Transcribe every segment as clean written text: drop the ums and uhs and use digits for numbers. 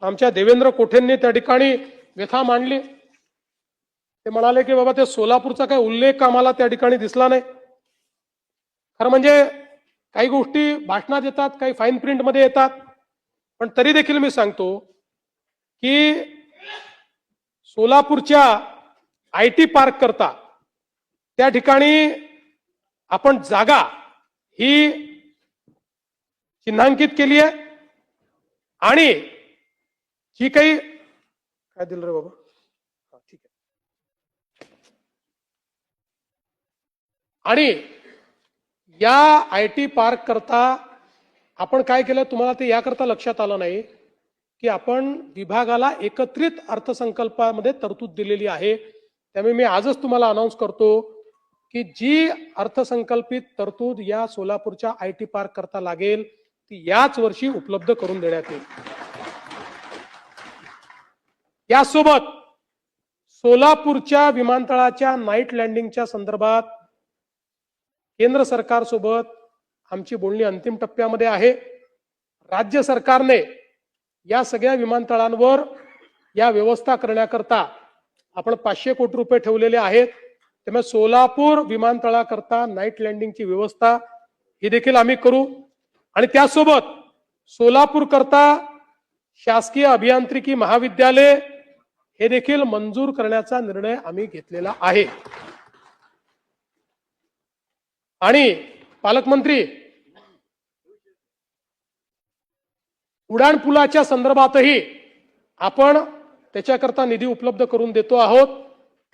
आमच्या देवेंद्र कोठेंनी त्या ठिकाणी व्यथा मांडली। ते म्हणाले की बाबा ते सोलापूरचा काही उल्लेख आम्हाला त्या ठिकाणी दिसला नाही। खरं म्हणजे काही गोष्टी भाषणात येतात, काही फाईन प्रिंट मध्ये येतात, पण तरी देखील मी सांगतो की सोलापूरच्या आयटी पार्क करता त्या ठिकाणी आपण जागा ही चिन्हांकित केली आहे आणि जी काही काय दिलं रे बाबा, ठीक आहे, आणि या आयटी पार्क करता आपण काय केलं तुम्हाला ते याकरता लक्षात आलं नाही की आपण विभागाला एकत्रित अर्थसंकल्पामध्ये तरतूद दिलेली आहे। त्यामुळे मी आजच तुम्हाला अनाउन्स करतो की जी अर्थसंकल्पित तरतूद या सोलापूरच्या आयटी पार्क करता लागेल ती याच वर्षी उपलब्ध करून देण्यात येईल। यासोबत सोलापूरच्या विमानतळाच्या नाईट लँडिंगच्या संदर्भात केंद्र सरकार सोबत आमची बोलणी अंतिम टप्प्यामध्ये आहे। राज्य सरकारने या सगळ्या विमानतळांवर या व्यवस्था करण्याकरता आपण 500 कोटी रुपये ठेवलेले आहेत। त्यामुळे सोलापूर विमानतळाकरता नाईट लँडिंगची व्यवस्था ही देखील आम्ही करू आणि त्यासोबत सोलापूर करता शासकीय अभियांत्रिकी महाविद्यालय हे देखील मंजूर करण्याचा निर्णय आम्ही घेतलेला आहे। आणि पालकमंत्री उडान पुलाच्या संदर्भातही आपण त्याच्याकरता निधी उपलब्ध करून देतो आहोत।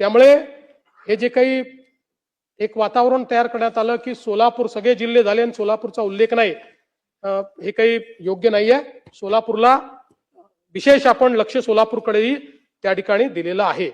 त्यामुळे हे जे काही एक वातावरण तयार करण्यात आलं की सोलापूर सगळे जिल्हे झाले आणि सोलापूरचा उल्लेख नाही, हे काही योग्य नाहीये। सोलापूरला विशेष आपण लक्ष सोलापूरकडेही त्या ठिकाणी दिलेलं आहे।